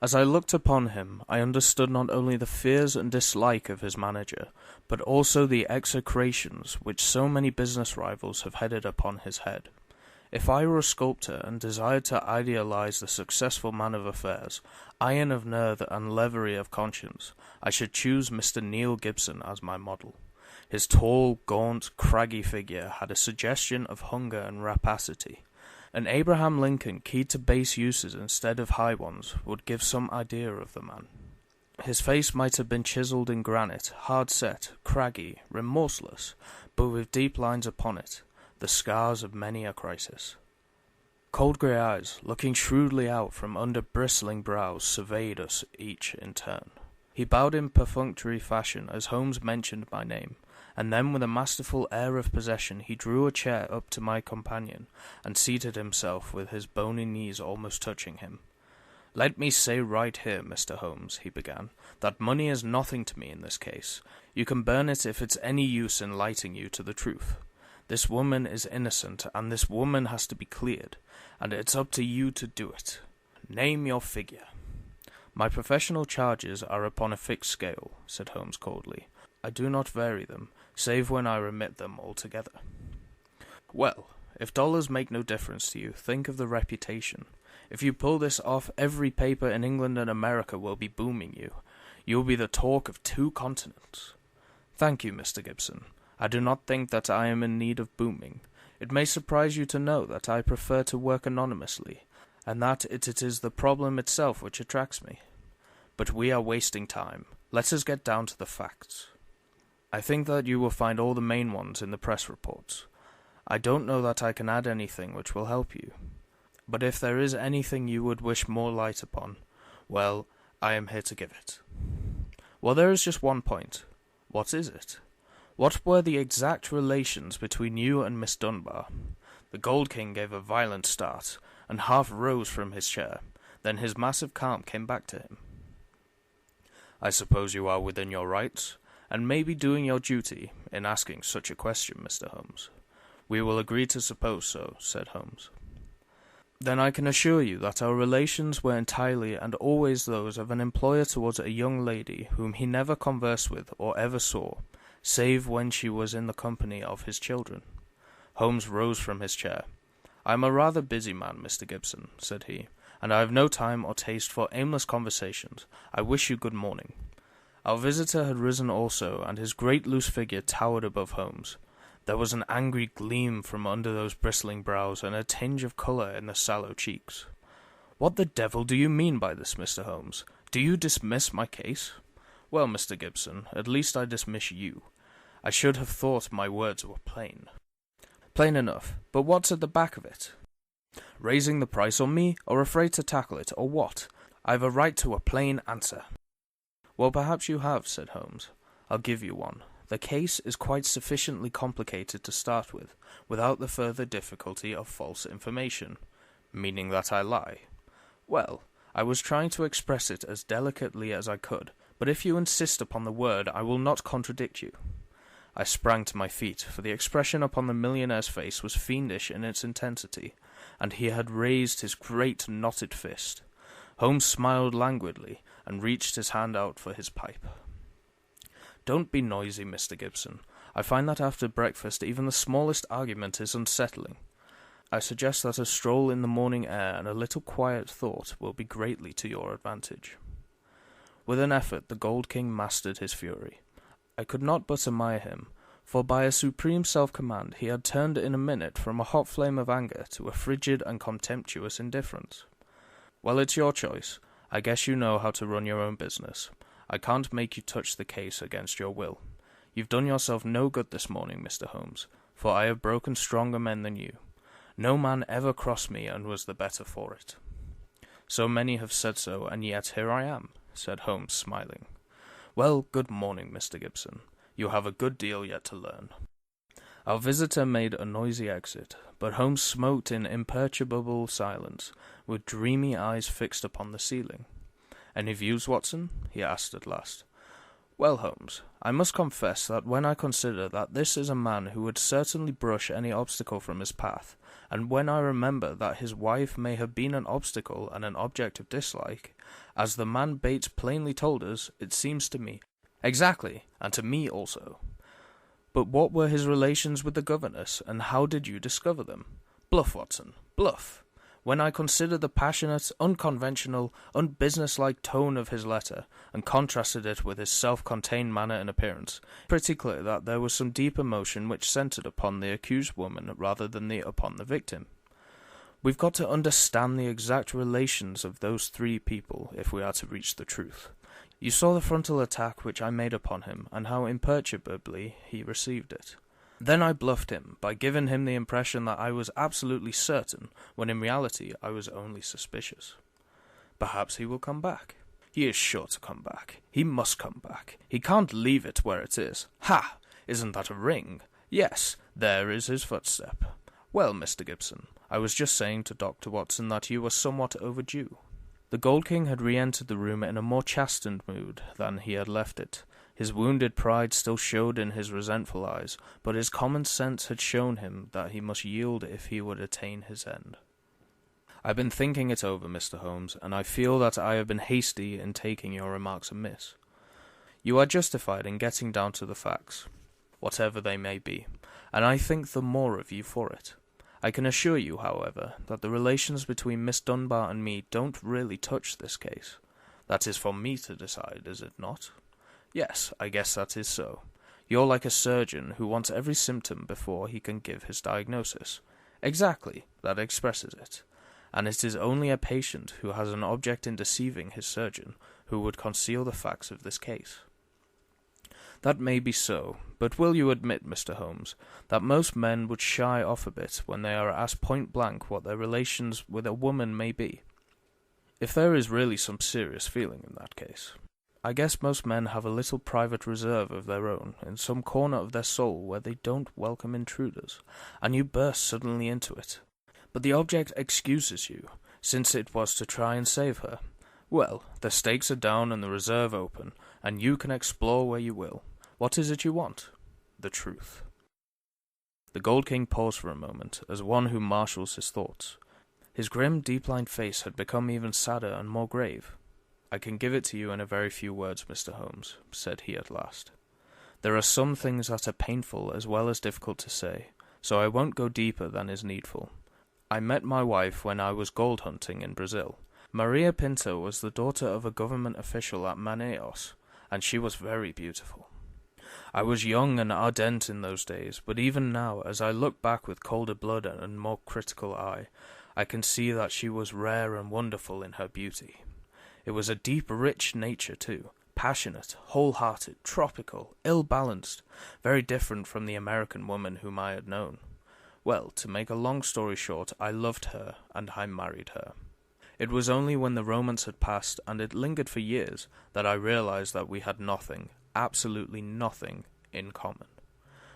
As I looked upon him, I understood not only the fears and dislike of his manager, but also the execrations which so many business rivals have headed upon his head. If I were a sculptor and desired to idealize the successful man of affairs, iron of nerve and levity of conscience, I should choose Mr. Neil Gibson as my model. His tall, gaunt, craggy figure had a suggestion of hunger and rapacity. An Abraham Lincoln keyed to base uses instead of high ones would give some idea of the man. His face might have been chiselled in granite, hard-set, craggy, remorseless, but with deep lines upon it, the scars of many a crisis. Cold grey eyes, looking shrewdly out from under bristling brows, surveyed us each in turn. He bowed in perfunctory fashion as Holmes mentioned my name, and then with a masterful air of possession he drew a chair up to my companion, and seated himself with his bony knees almost touching him. "Let me say right here, Mr. Holmes," he began, "that money is nothing to me in this case. You can burn it if it's any use in lighting you to the truth. This woman is innocent, and this woman has to be cleared, and it's up to you to do it. Name your figure." "My professional charges are upon a fixed scale," said Holmes coldly. "I do not vary them, save when I remit them altogether." "Well, if dollars make no difference to you, think of the reputation. If you pull this off, every paper in England and America will be booming you. You will be the talk of 2 continents. "Thank you, Mr. Gibson. I do not think that I am in need of booming. It may surprise you to know that I prefer to work anonymously, and that it is the problem itself which attracts me. But we are wasting time. Let us get down to the facts. I think that you will find all the main ones in the press reports. I don't know that I can add anything which will help you. But if there is anything you would wish more light upon, well, I am here to give it." "Well, there is just one point." "What is it?" "What were the exact relations between you and Miss Dunbar?" The Gold King gave a violent start, and half rose from his chair. Then his massive calm came back to him. "I suppose you are within your rights, and may be doing your duty, in asking such a question, Mr. Holmes." "We will agree to suppose so," said Holmes. "Then I can assure you that our relations were entirely and always those of an employer towards a young lady whom he never conversed with or ever saw, save when she was in the company of his children." Holmes rose from his chair. "I am a rather busy man, Mr. Gibson," said he, "and I have no time or taste for aimless conversations. I wish you good morning." Our visitor had risen also, and his great loose figure towered above Holmes. There was an angry gleam from under those bristling brows, and a tinge of colour in the sallow cheeks. "What the devil do you mean by this, Mr. Holmes? Do you dismiss my case?" "Well, Mr. Gibson, at least I dismiss you. I should have thought my words were plain." "Plain enough, but what's at the back of it? Raising the price on me, or afraid to tackle it, or what? I've a right to a plain answer." "Well, perhaps you have," said Holmes. "I'll give you one. The case is quite sufficiently complicated to start with, without the further difficulty of false information." "Meaning that I lie?" "Well, I was trying to express it as delicately as I could, but if you insist upon the word, I will not contradict you." I sprang to my feet, for the expression upon the millionaire's face was fiendish in its intensity, and he had raised his great knotted fist. Holmes smiled languidly, and reached his hand out for his pipe. "Don't be noisy, Mr. Gibson. I find that after breakfast even the smallest argument is unsettling. I suggest that a stroll in the morning air and a little quiet thought will be greatly to your advantage." With an effort the Gold King mastered his fury. I could not but admire him, for by a supreme self-command he had turned in a minute from a hot flame of anger to a frigid and contemptuous indifference. "Well, it's your choice. I guess you know how to run your own business. I can't make you touch the case against your will. You've done yourself no good this morning, Mr. Holmes, for I have broken stronger men than you. No man ever crossed me and was the better for it." "So many have said so, and yet here I am," said Holmes, smiling. "Well, good morning, Mr. Gibson. You have a good deal yet to learn." Our visitor made a noisy exit, but Holmes smoked in imperturbable silence, with dreamy eyes fixed upon the ceiling. "Any views, Watson?" he asked at last. Well, Holmes, I must confess that when I consider that this is a man who would certainly brush any obstacle from his path, and when I remember that his wife may have been an obstacle and an object of dislike, as the man Bates plainly told us, it seems to me— Exactly, and to me also. But what were his relations with the governess, and how did you discover them? Bluff, Watson, bluff. When I consider the passionate, unconventional, unbusinesslike tone of his letter, and contrasted it with his self-contained manner and appearance, pretty clear that there was some deep emotion which centred upon the accused woman rather than upon the victim. We've got to understand the exact relations of those three people if we are to reach the truth. You saw the frontal attack which I made upon him, and how imperturbably he received it. Then I bluffed him by giving him the impression that I was absolutely certain, when in reality I was only suspicious. Perhaps he will come back. He is sure to come back. He must come back. He can't leave it where it is. Ha! Isn't that a ring? Yes, there is his footstep. Well, Mr. Gibson, I was just saying to Dr. Watson that you were somewhat overdue. The Gold King had re-entered the room in a more chastened mood than he had left it. His wounded pride still showed in his resentful eyes, but his common sense had shown him that he must yield if he would attain his end. I've been thinking it over, Mr. Holmes, and I feel that I have been hasty in taking your remarks amiss. You are justified in getting down to the facts, whatever they may be, and I think the more of you for it. I can assure you, however, that the relations between Miss Dunbar and me don't really touch this case. That is for me to decide, is it not? Yes, I guess that is so. You're like a surgeon who wants every symptom before he can give his diagnosis. Exactly, that expresses it. And it is only a patient who has an object in deceiving his surgeon who would conceal the facts of this case. That may be so, but will you admit, Mr. Holmes, that most men would shy off a bit when they are asked point-blank what their relations with a woman may be? If there is really some serious feeling in that case. I guess most men have a little private reserve of their own, in some corner of their soul where they don't welcome intruders, and you burst suddenly into it. But the object excuses you, since it was to try and save her. Well, the stakes are down and the reserve open, and you can explore where you will. What is it you want? The truth. The Gold King paused for a moment, as one who marshals his thoughts. His grim, deep-lined face had become even sadder and more grave. I can give it to you in a very few words, Mr. Holmes, said he at last. There are some things that are painful as well as difficult to say, so I won't go deeper than is needful. I met my wife when I was gold hunting in Brazil. Maria Pinto was the daughter of a government official at Manaus, and she was very beautiful. I was young and ardent in those days, but even now, as I look back with colder blood and more critical eye, I can see that she was rare and wonderful in her beauty. It was a deep, rich nature, too, passionate, whole-hearted, tropical, ill-balanced, very different from the American woman whom I had known. Well, to make a long story short, I loved her, and I married her. It was only when the romance had passed, and it lingered for years, that I realized that we had nothing, absolutely nothing, in common.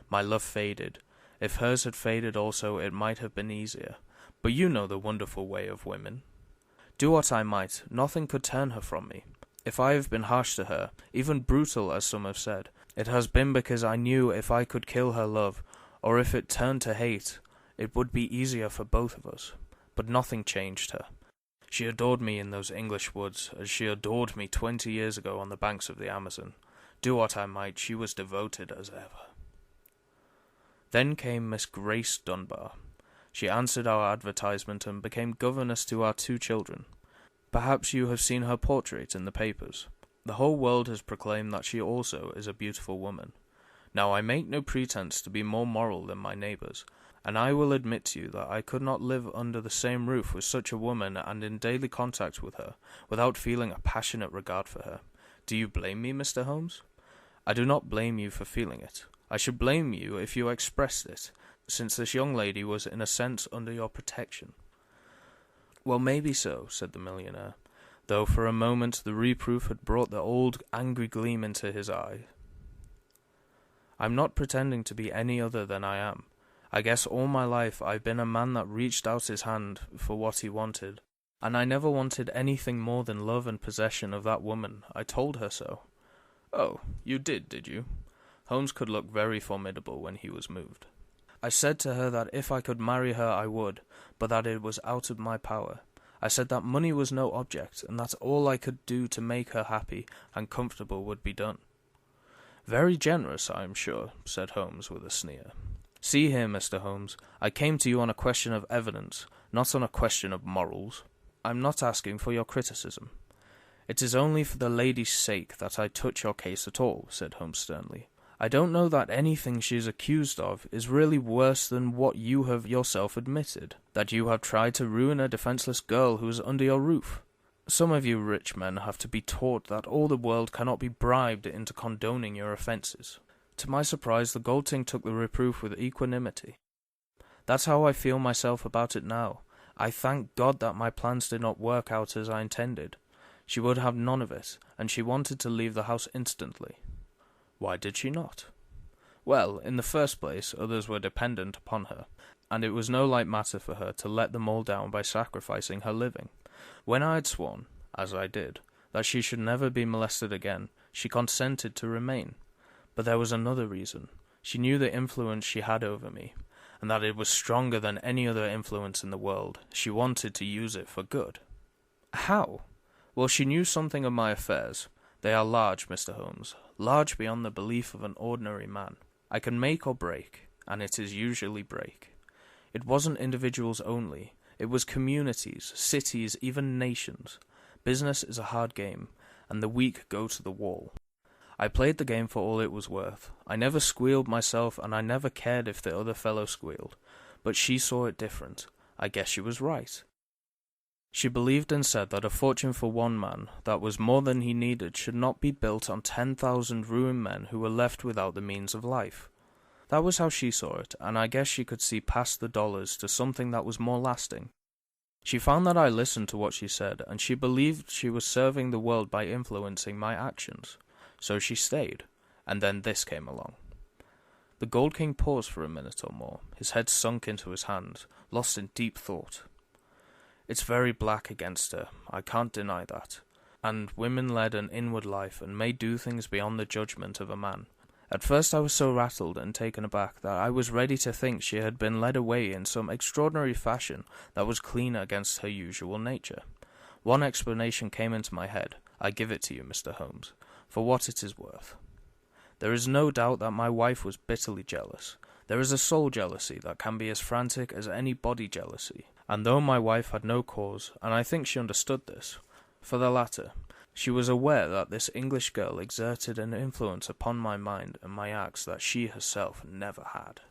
My love faded. If hers had faded also, it might have been easier. But you know the wonderful way of women. Do what I might, nothing could turn her from me. If I have been harsh to her, even brutal as some have said, it has been because I knew if I could kill her love, or if it turned to hate, it would be easier for both of us. But nothing changed her. She adored me in those English woods, as she adored me 20 years ago on the banks of the Amazon. Do what I might, she was devoted as ever. Then came Miss Grace Dunbar. She answered our advertisement and became governess to our 2 children. Perhaps you have seen her portrait in the papers. The whole world has proclaimed that she also is a beautiful woman. Now I make no pretence to be more moral than my neighbours, and I will admit to you that I could not live under the same roof with such a woman and in daily contact with her, without feeling a passionate regard for her. Do you blame me, Mr. Holmes? I do not blame you for feeling it. I should blame you if you expressed it, since this young lady was in a sense under your protection. Well, maybe so, said the millionaire, though for a moment the reproof had brought the old angry gleam into his eye. I'm not pretending to be any other than I am. I guess all my life I've been a man that reached out his hand for what he wanted, and I never wanted anything more than love and possession of that woman. I told her so. "Oh, you did you?" Holmes could look very formidable when he was moved. "I said to her that if I could marry her I would, but that it was out of my power. I said that money was no object, and that all I could do to make her happy and comfortable would be done." "Very generous, I am sure," said Holmes with a sneer. "See here, Mr. Holmes, I came to you on a question of evidence, not on a question of morals. I'm not asking for your criticism." "It is only for the lady's sake that I touch your case at all," said Holmes sternly. "I don't know that anything she is accused of is really worse than what you have yourself admitted, that you have tried to ruin a defenseless girl who is under your roof. Some of you rich men have to be taught that all the world cannot be bribed into condoning your offences." To my surprise, the Goldting took the reproof with equanimity. "That's how I feel myself about it now. I thank God that my plans did not work out as I intended. She would have none of it, and she wanted to leave the house instantly." "Why did she not?" "Well, in the first place, others were dependent upon her, and it was no light matter for her to let them all down by sacrificing her living. When I had sworn, as I did, that she should never be molested again, she consented to remain. But there was another reason. She knew the influence she had over me, and that it was stronger than any other influence in the world. She wanted to use it for good." "How?" "Well, she knew something of my affairs. They are large, Mr. Holmes, large beyond the belief of an ordinary man. I can make or break, and it is usually break. It wasn't individuals only. It was communities, cities, even nations. Business is a hard game, and the weak go to the wall. I played the game for all it was worth. I never squealed myself, and I never cared if the other fellow squealed. But she saw it different. I guess she was right. She believed and said that a fortune for one man, that was more than he needed, should not be built on 10,000 ruined men who were left without the means of life. That was how she saw it, and I guess she could see past the dollars to something that was more lasting. She found that I listened to what she said, and she believed she was serving the world by influencing my actions. So she stayed, and then this came along." The Gold King paused for a minute or more, his head sunk into his hands, lost in deep thought. "It's very black against her, I can't deny that. And women led an inward life and may do things beyond the judgment of a man. At first I was so rattled and taken aback that I was ready to think she had been led away in some extraordinary fashion that was clean against her usual nature. One explanation came into my head. I give it to you, Mr. Holmes, for what it is worth. There is no doubt that my wife was bitterly jealous. There is a soul jealousy that can be as frantic as any body jealousy, and though my wife had no cause, and I think she understood this, for the latter, she was aware that this English girl exerted an influence upon my mind and my acts that she herself never had.